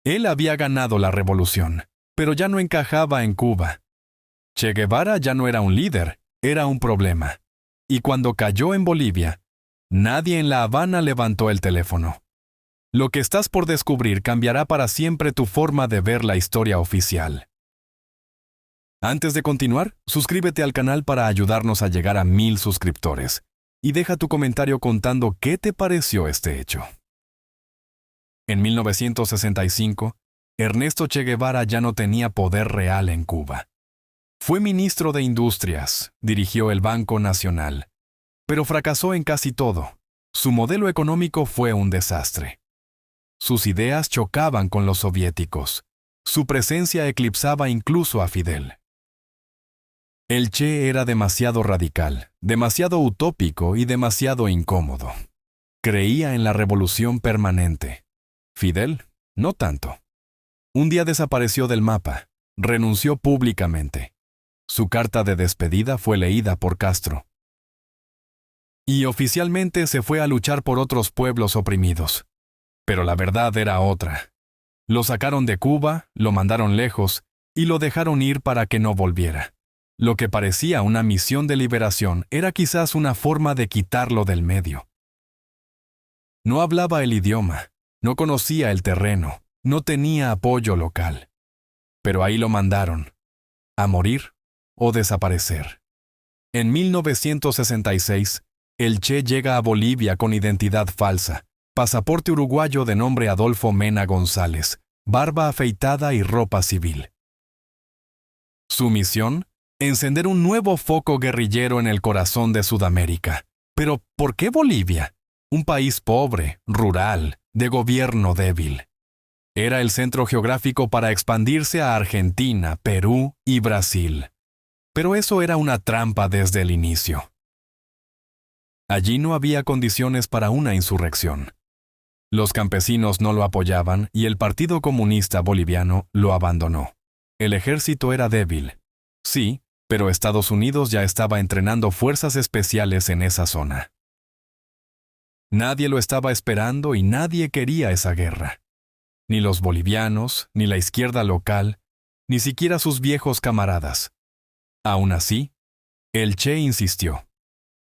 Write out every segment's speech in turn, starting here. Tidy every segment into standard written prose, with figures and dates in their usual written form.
Él había ganado la revolución, pero ya no encajaba en Cuba. Che Guevara ya no era un líder, era un problema. Y cuando cayó en Bolivia, nadie en La Habana levantó el teléfono. Lo que estás por descubrir cambiará para siempre tu forma de ver la historia oficial. Antes de continuar, suscríbete al canal para ayudarnos a llegar a 1000 suscriptores. Y deja tu comentario contando qué te pareció este hecho. En 1965, Ernesto Che Guevara ya no tenía poder real en Cuba. Fue ministro de Industrias, dirigió el Banco Nacional, pero fracasó en casi todo. Su modelo económico fue un desastre. Sus ideas chocaban con los soviéticos. Su presencia eclipsaba incluso a Fidel. El Che era demasiado radical, demasiado utópico y demasiado incómodo. Creía en la revolución permanente. Fidel, no tanto. Un día desapareció del mapa, renunció públicamente. Su carta de despedida fue leída por Castro. Y oficialmente se fue a luchar por otros pueblos oprimidos. Pero la verdad era otra. Lo sacaron de Cuba, lo mandaron lejos y lo dejaron ir para que no volviera. Lo que parecía una misión de liberación era quizás una forma de quitarlo del medio. No hablaba el idioma, no conocía el terreno, no tenía apoyo local. Pero ahí lo mandaron, a morir o desaparecer. En 1966, el Che llega a Bolivia con identidad falsa, pasaporte uruguayo de nombre Adolfo Mena González, barba afeitada y ropa civil. Su misión: encender un nuevo foco guerrillero en el corazón de Sudamérica. Pero, ¿por qué Bolivia? Un país pobre, rural, de gobierno débil. Era el centro geográfico para expandirse a Argentina, Perú y Brasil. Pero eso era una trampa desde el inicio. Allí no había condiciones para una insurrección. Los campesinos no lo apoyaban y el Partido Comunista Boliviano lo abandonó. El ejército era débil. Sí, pero Estados Unidos ya estaba entrenando fuerzas especiales en esa zona. Nadie lo estaba esperando y nadie quería esa guerra. Ni los bolivianos, ni la izquierda local, ni siquiera sus viejos camaradas. Aún así, el Che insistió.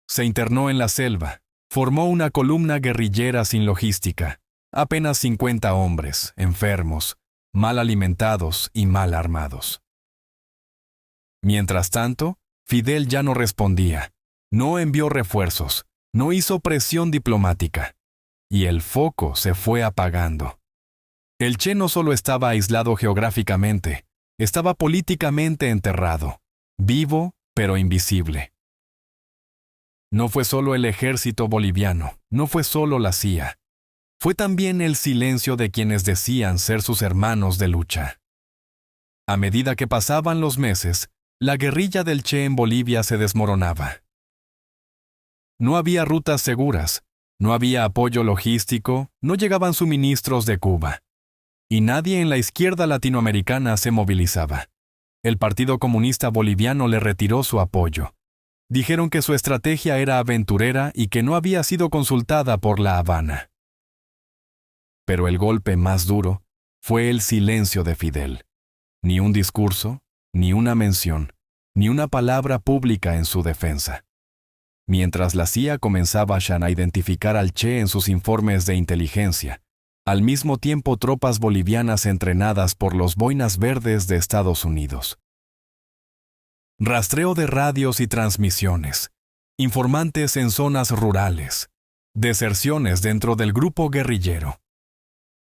Se internó en la selva, formó una columna guerrillera sin logística, apenas 50 hombres, enfermos, mal alimentados y mal armados. Mientras tanto, Fidel ya no respondía, no envió refuerzos, no hizo presión diplomática, y el foco se fue apagando. El Che no solo estaba aislado geográficamente, estaba políticamente enterrado, vivo pero invisible. No fue solo el ejército boliviano, no fue solo la CIA, fue también el silencio de quienes decían ser sus hermanos de lucha. A medida que pasaban los meses, la guerrilla del Che en Bolivia se desmoronaba. No había rutas seguras, no había apoyo logístico, no llegaban suministros de Cuba. Y nadie en la izquierda latinoamericana se movilizaba. El Partido Comunista Boliviano le retiró su apoyo. Dijeron que su estrategia era aventurera y que no había sido consultada por La Habana. Pero el golpe más duro fue el silencio de Fidel. Ni un discurso, ni una mención, ni una palabra pública en su defensa. Mientras la CIA comenzaba a identificar al Che en sus informes de inteligencia, al mismo tiempo tropas bolivianas entrenadas por los Boinas Verdes de Estados Unidos. Rastreo de radios y transmisiones, informantes en zonas rurales, deserciones dentro del grupo guerrillero.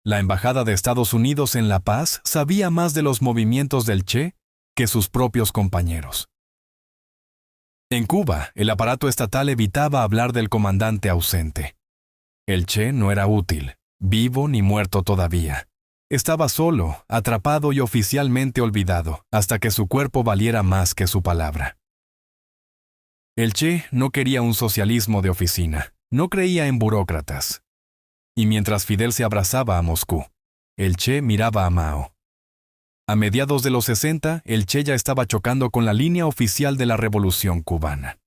La Embajada de Estados Unidos en La Paz sabía más de los movimientos del Che que sus propios compañeros. En Cuba, el aparato estatal evitaba hablar del comandante ausente. El Che no era útil, vivo ni muerto todavía. Estaba solo, atrapado y oficialmente olvidado, hasta que su cuerpo valiera más que su palabra. El Che no quería un socialismo de oficina, no creía en burócratas. Y mientras Fidel se abrazaba a Moscú, el Che miraba a Mao. A mediados de los 60, el Che ya estaba chocando con la línea oficial de la Revolución cubana.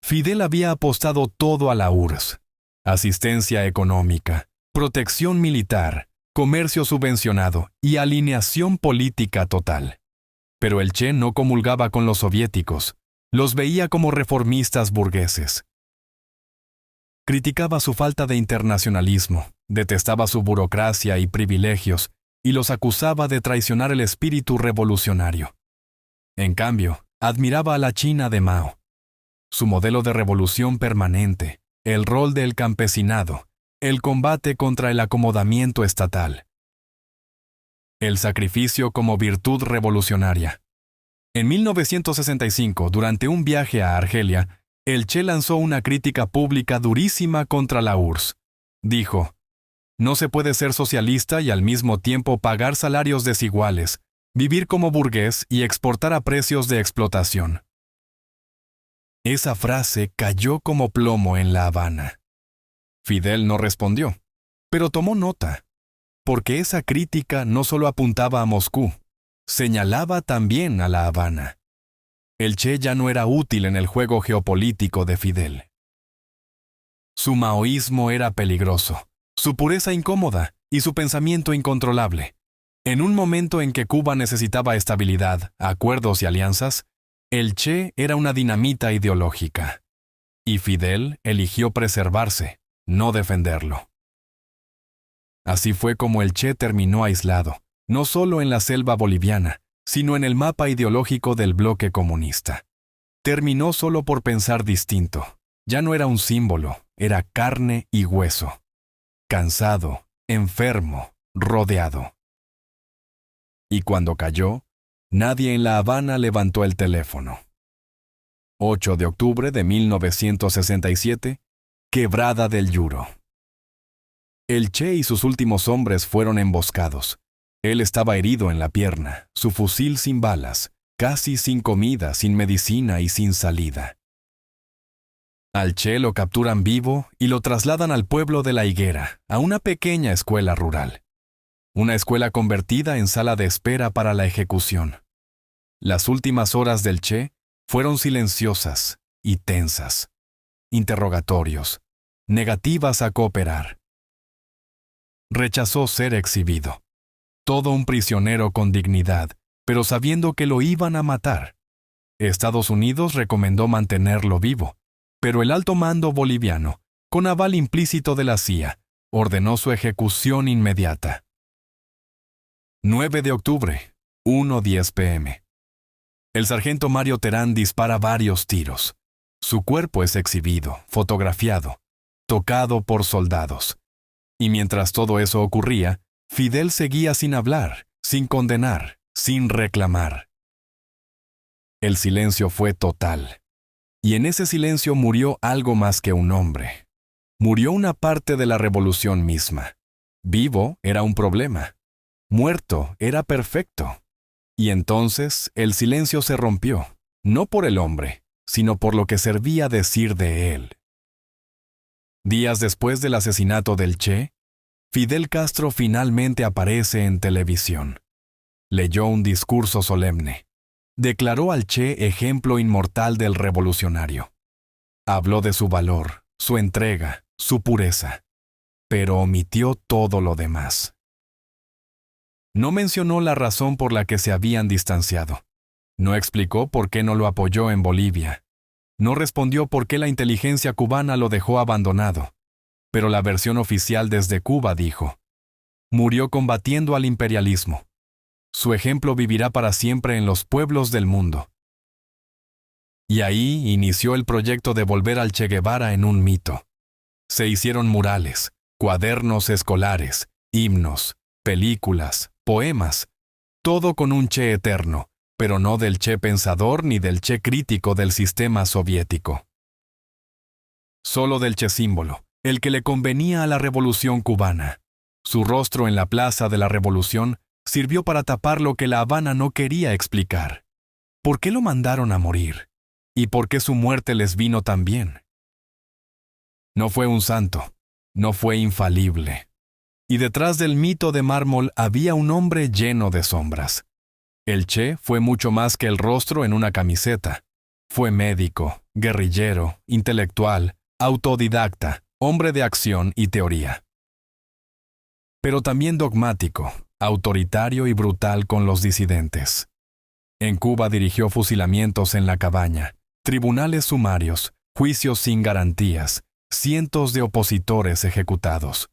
Fidel había apostado todo a la URSS: asistencia económica, protección militar, comercio subvencionado y alineación política total. Pero el Che no comulgaba con los soviéticos, los veía como reformistas burgueses. Criticaba su falta de internacionalismo, detestaba su burocracia y privilegios, y los acusaba de traicionar el espíritu revolucionario. En cambio, admiraba a la China de Mao. Su modelo de revolución permanente, el rol del campesinado, el combate contra el acomodamiento estatal. El sacrificio como virtud revolucionaria. En 1965, durante un viaje a Argelia, el Che lanzó una crítica pública durísima contra la URSS. Dijo: "No se puede ser socialista y al mismo tiempo pagar salarios desiguales, vivir como burgués y exportar a precios de explotación". Esa frase cayó como plomo en La Habana. Fidel no respondió, pero tomó nota, porque esa crítica no solo apuntaba a Moscú, señalaba también a La Habana. El Che ya no era útil en el juego geopolítico de Fidel. Su maoísmo era peligroso, su pureza incómoda y su pensamiento incontrolable. En un momento en que Cuba necesitaba estabilidad, acuerdos y alianzas, el Che era una dinamita ideológica. Y Fidel eligió preservarse, no defenderlo. Así fue como el Che terminó aislado, no solo en la selva boliviana, sino en el mapa ideológico del bloque comunista. Terminó solo por pensar distinto. Ya no era un símbolo, era carne y hueso. Cansado, enfermo, rodeado. Y cuando cayó, nadie en La Habana levantó el teléfono. 8 de octubre de 1967, Quebrada del Yuro. El Che y sus últimos hombres fueron emboscados. Él estaba herido en la pierna, su fusil sin balas, casi sin comida, sin medicina y sin salida. Al Che lo capturan vivo y lo trasladan al pueblo de La Higuera, a una pequeña escuela rural. Una escuela convertida en sala de espera para la ejecución. Las últimas horas del Che fueron silenciosas y tensas. Interrogatorios, negativas a cooperar. Rechazó ser exhibido. Todo un prisionero con dignidad, pero sabiendo que lo iban a matar. Estados Unidos recomendó mantenerlo vivo, pero el alto mando boliviano, con aval implícito de la CIA, ordenó su ejecución inmediata. 9 de octubre, 1:10 p.m. El sargento Mario Terán dispara varios tiros. Su cuerpo es exhibido, fotografiado, tocado por soldados. Y mientras todo eso ocurría, Fidel seguía sin hablar, sin condenar, sin reclamar. El silencio fue total. Y en ese silencio murió algo más que un hombre. Murió una parte de la revolución misma. Vivo era un problema. Muerto era perfecto. Y entonces el silencio se rompió, no por el hombre, sino por lo que servía decir de él. Días después del asesinato del Che, Fidel Castro finalmente aparece en televisión. Leyó un discurso solemne. Declaró al Che ejemplo inmortal del revolucionario. Habló de su valor, su entrega, su pureza, pero omitió todo lo demás. No mencionó la razón por la que se habían distanciado. No explicó por qué no lo apoyó en Bolivia. No respondió por qué la inteligencia cubana lo dejó abandonado. Pero la versión oficial desde Cuba dijo: murió combatiendo al imperialismo. Su ejemplo vivirá para siempre en los pueblos del mundo. Y ahí inició el proyecto de volver al Che Guevara en un mito. Se hicieron murales, cuadernos escolares, himnos, películas, poemas, todo con un Che eterno, pero no del Che pensador ni del Che crítico del sistema soviético. Solo del Che símbolo, el que le convenía a la revolución cubana. Su rostro en la plaza de la revolución sirvió para tapar lo que La Habana no quería explicar. ¿Por qué lo mandaron a morir? ¿Y por qué su muerte les vino tan bien? No fue un santo, no fue infalible. Y detrás del mito de mármol había un hombre lleno de sombras. El Che fue mucho más que el rostro en una camiseta. Fue médico, guerrillero, intelectual, autodidacta, hombre de acción y teoría. pero también dogmático, autoritario y brutal con los disidentes. En Cuba dirigió fusilamientos en la cabaña, tribunales sumarios, juicios sin garantías, cientos de opositores ejecutados.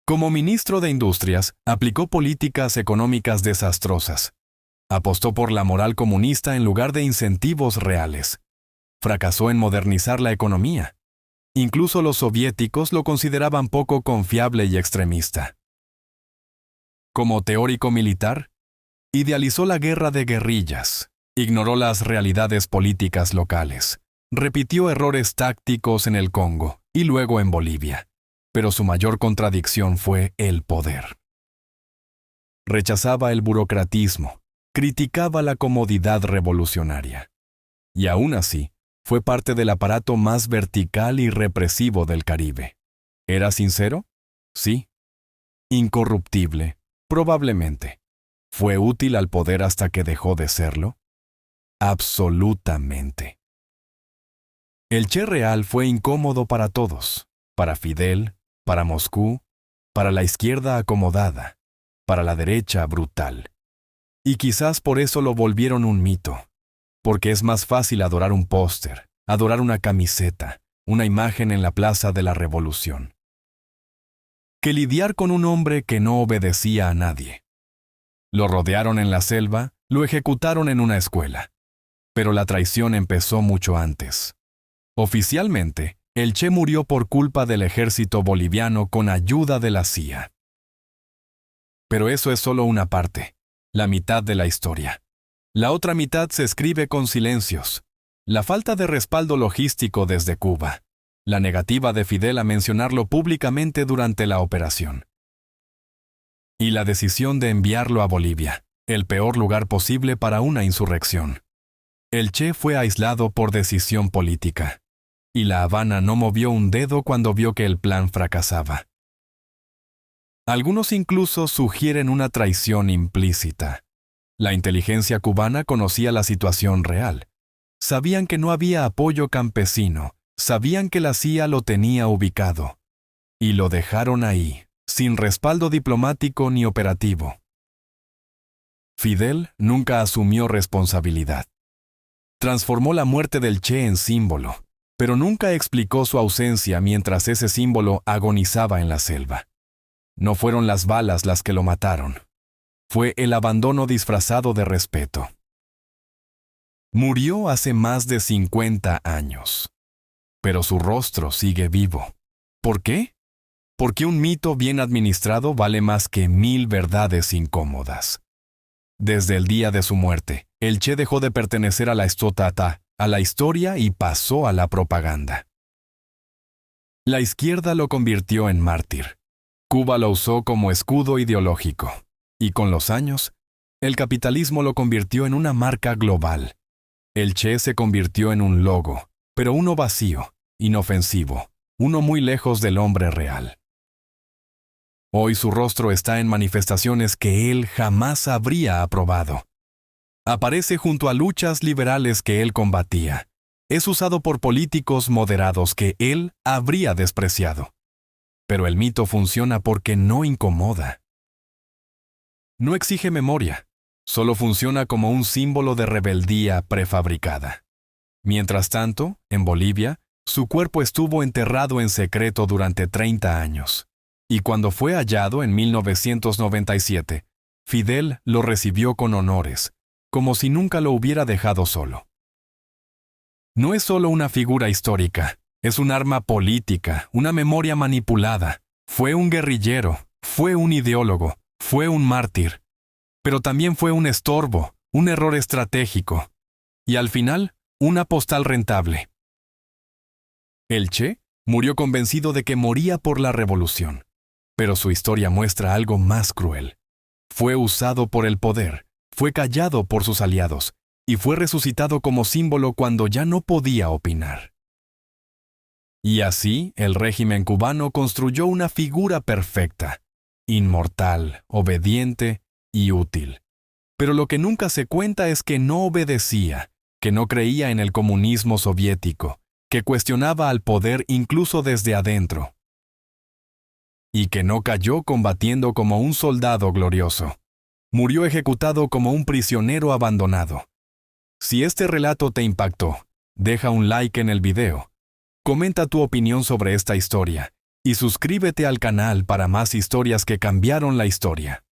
Como ministro de Industrias, aplicó políticas económicas desastrosas. Apostó por la moral comunista en lugar de incentivos reales. Fracasó en modernizar la economía. Incluso los soviéticos lo consideraban poco confiable y extremista. Como teórico militar, idealizó la guerra de guerrillas, ignoró las realidades políticas locales, repitió errores tácticos en el Congo y luego en Bolivia, pero su mayor contradicción fue el poder. Rechazaba el burocratismo, criticaba la comodidad revolucionaria. Y aún así, fue parte del aparato más vertical y represivo del Caribe. ¿Era sincero? Sí. Incorruptible, probablemente. ¿Fue útil al poder hasta que dejó de serlo? Absolutamente. El Che real fue incómodo para todos, para Fidel, para Moscú, para la izquierda acomodada, para la derecha brutal. Y quizás por eso lo volvieron un mito, porque es más fácil adorar un póster, adorar una camiseta, una imagen en la Plaza de la Revolución, que lidiar con un hombre que no obedecía a nadie. Lo rodearon en la selva, lo ejecutaron en una escuela. Pero la traición empezó mucho antes. Oficialmente, el Che murió por culpa del ejército boliviano con ayuda de la CIA. Pero eso es solo una parte, la mitad de la historia. La otra mitad se escribe con silencios. La falta de respaldo logístico desde Cuba. La negativa de Fidel a mencionarlo públicamente durante la operación. Y la decisión de enviarlo a Bolivia, el peor lugar posible para una insurrección. El Che fue aislado por decisión política. Y La Habana no movió un dedo cuando vio que el plan fracasaba. Algunos incluso sugieren una traición implícita. La inteligencia cubana conocía la situación real. Sabían que no había apoyo campesino, sabían que la CIA lo tenía ubicado. Y lo dejaron ahí, sin respaldo diplomático ni operativo. Fidel nunca asumió responsabilidad. Transformó la muerte del Che en símbolo, pero nunca explicó su ausencia mientras ese símbolo agonizaba en la selva. No fueron las balas las que lo mataron. Fue el abandono disfrazado de respeto. Murió hace más de 50 años. Pero su rostro sigue vivo. ¿Por qué? Porque un mito bien administrado vale más que 1000 verdades incómodas. Desde el día de su muerte, el Che dejó de pertenecer a la estotata, a la historia y pasó a la propaganda. La izquierda lo convirtió en mártir. Cuba lo usó como escudo ideológico. Y con los años, el capitalismo lo convirtió en una marca global. El Che se convirtió en un logo, pero uno vacío, inofensivo, uno muy lejos del hombre real. Hoy su rostro está en manifestaciones que él jamás habría aprobado. Aparece junto a luchas liberales que él combatía. Es usado por políticos moderados que él habría despreciado. Pero el mito funciona porque no incomoda. No exige memoria, solo funciona como un símbolo de rebeldía prefabricada. Mientras tanto, en Bolivia, su cuerpo estuvo enterrado en secreto durante 30 años. Y cuando fue hallado en 1997, Fidel lo recibió con honores, como si nunca lo hubiera dejado solo. No es solo una figura histórica, es un arma política, una memoria manipulada. Fue un guerrillero, fue un ideólogo, fue un mártir. Pero también fue un estorbo, un error estratégico. Y al final, una postal rentable. El Che murió convencido de que moría por la revolución. Pero su historia muestra algo más cruel. Fue usado por el poder, fue callado por sus aliados, y fue resucitado como símbolo cuando ya no podía opinar. Y así, el régimen cubano construyó una figura perfecta, inmortal, obediente y útil. Pero lo que nunca se cuenta es que no obedecía, que no creía en el comunismo soviético, que cuestionaba al poder incluso desde adentro. y que no cayó combatiendo como un soldado glorioso. Murió ejecutado como un prisionero abandonado. Si este relato te impactó, deja un like en el video. Comenta tu opinión sobre esta historia y suscríbete al canal para más historias que cambiaron la historia.